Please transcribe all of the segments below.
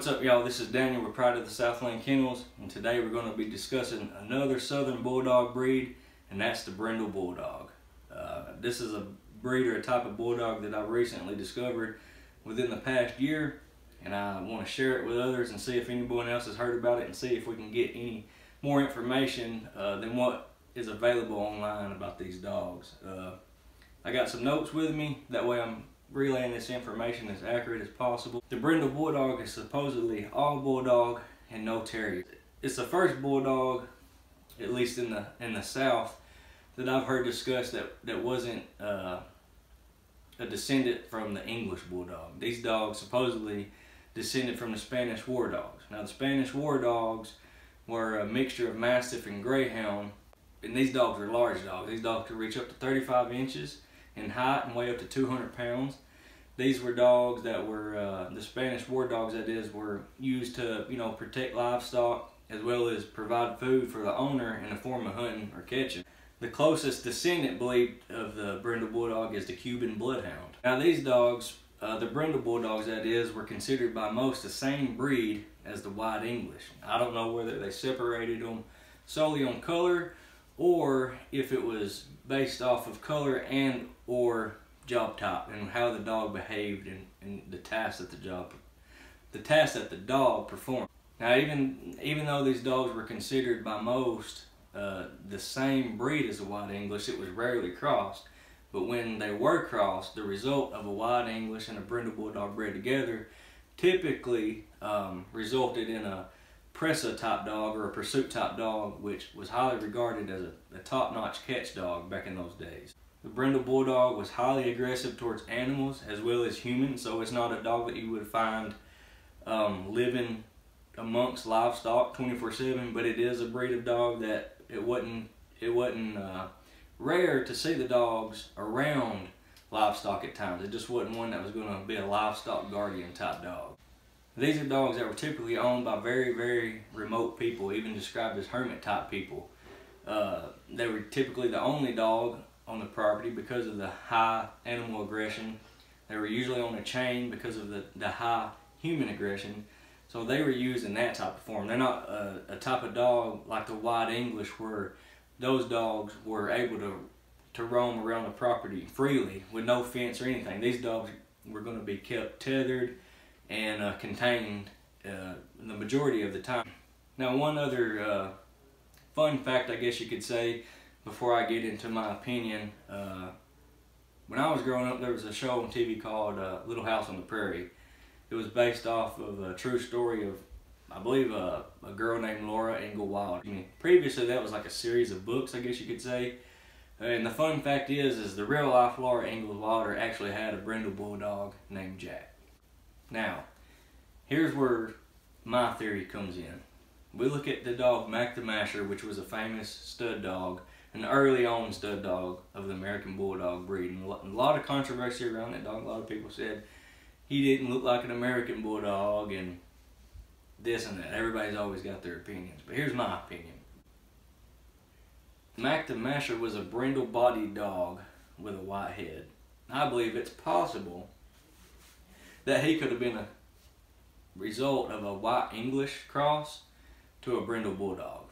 What's up, y'all? This is Daniel with Pride of the Southland Kennels, and today we're going to be discussing another Southern Bulldog breed, and that's the Brindle Bulldog. This is a breed or a type of Bulldog that I've recently discovered within the past year, and I want to share it with others and see if anyone else has heard about it and see if we can get any more information than what is available online about these dogs. I got some notes with me, that way I'm relaying this information as accurate as possible. The Brindle Bulldog is supposedly all Bulldog and no Terrier. It's the first Bulldog, at least in the South, that I've heard discussed that wasn't a descendant from the English Bulldog. These dogs supposedly descended from the Spanish War Dogs. Now the Spanish War Dogs were a mixture of Mastiff and Greyhound, and these dogs are large dogs. These dogs could reach up to 35 inches in height and weigh up to 200 pounds. These were dogs that were, the Spanish War Dogs that is, were used to, protect livestock as well as provide food for the owner in the form of hunting or catching. The closest descendant believed of the Brindle Bulldog is the Cuban Bloodhound. Now these dogs, the Brindle Bulldogs that is, were considered by most the same breed as the White English. I don't know whether they separated them solely on color or if it was based off of color and or job type and how the dog behaved and the task that the dog performed. Now even though these dogs were considered by most the same breed as the White English, it was rarely crossed. But when they were crossed, the result of a White English and a Brindle Bulldog bred together typically resulted in a Presa type dog or a pursuit type dog, which was highly regarded as a top-notch catch dog back in those days. The Brindle Bulldog was highly aggressive towards animals as well as humans, so it's not a dog that you would find living amongst livestock 24/7, but it is a breed of dog that it wasn't rare to see the dogs around livestock at times. It just wasn't one that was going to be a livestock guardian type dog. These are dogs that were typically owned by very, very remote people, even described as hermit type people. They were typically the only dog on the property because of the high animal aggression. They were usually on a chain because of the high human aggression. So they were used in that type of form. They're not a type of dog like the White English where those dogs were able to roam around the property freely with no fence or anything. These dogs were going to be kept tethered and contained the majority of the time. Now one other fun fact, I guess you could say, before I get into my opinion, when I was growing up there was a show on TV called Little House on the Prairie. It was based off of a true story of, I believe, a girl named Laura Ingalls Wilder. Previously that was like a series of books, I guess you could say. And the fun fact is the real life Laura Ingalls Wilder actually had a Brindle Bulldog named Jack. Now, here's where my theory comes in. We look at the dog Mac the Masher, which was a famous stud dog, an early on stud dog of the American Bulldog breed. And a lot of controversy around that dog. A lot of people said he didn't look like an American Bulldog and this and that. Everybody's always got their opinions, but here's my opinion. Mac the Masher was a brindle bodied dog with a white head. I believe it's possible that he could have been a result of a White English cross to a Brindle Bulldog,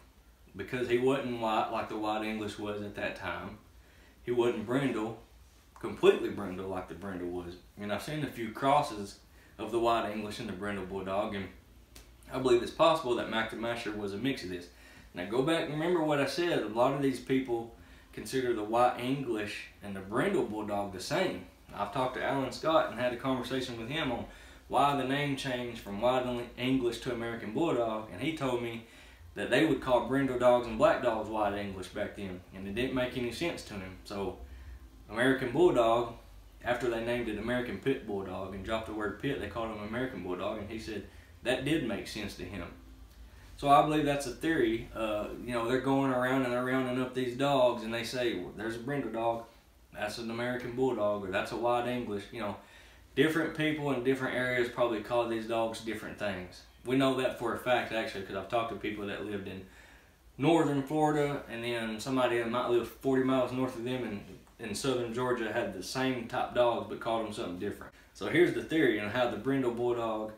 because he wasn't white like the White English was at that time. He wasn't brindle, completely brindle like the Brindle was. And I've seen a few crosses of the White English and the Brindle Bulldog, and I believe it's possible that Mac the Masher was a mix of this. Now go back and remember what I said. A lot of these people consider the White English and the Brindle Bulldog the same. I've talked to Alan Scott and had a conversation with him on why the name changed from White English to American Bulldog, and he told me that they would call brindle dogs and black dogs White English back then, and it didn't make any sense to him. So American Bulldog, after they named it American Pit Bulldog and dropped the word pit, they called him American Bulldog, and he said that did make sense to him. So I believe that's a theory. They're going around and they're rounding up these dogs, and they say, well, there's a brindle dog, that's an American Bulldog, or that's a White English. Different people in different areas probably call these dogs different things. We know that for a fact, actually, because I've talked to people that lived in northern Florida, and then somebody that might live 40 miles north of them in southern Georgia had the same type dogs but called them something different. So here's the theory on how the Brindle Bulldog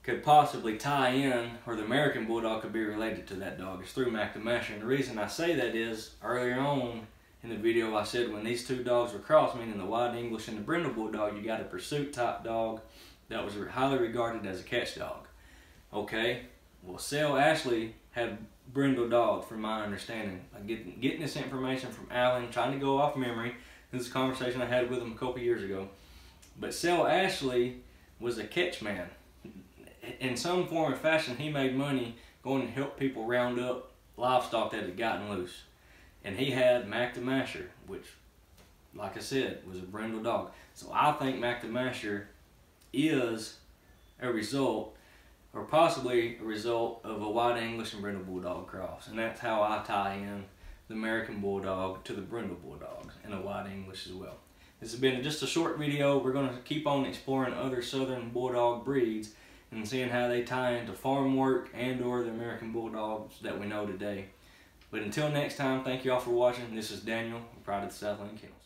could possibly tie in, or the American Bulldog could be related to that dog, is through Mac the Masher. And the reason I say that is, earlier on in the video I said when these two dogs were crossed, meaning the White English and the Brindle Bulldog, you got a pursuit type dog that was highly regarded as a catch dog. Okay, well, Sel Ashley had Brindle dog, from my understanding. I'm getting this information from Alan, trying to go off memory. This is a conversation I had with him a couple years ago. But Sel Ashley was a catch man. In some form or fashion, he made money going to help people round up livestock that had gotten loose. And he had Mac the Masher, which, like I said, was a Brindle dog. So I think Mac the Masher is a result, or possibly a result, of a White English and Brindle Bulldog cross. And that's how I tie in the American Bulldog to the Brindle Bulldogs, and a White English as well. This has been just a short video. We're going to keep on exploring other Southern Bulldog breeds and seeing how they tie into farm work and or the American Bulldogs that we know today. But until next time, thank you all for watching. This is Daniel, Pride of the Southland Kennels.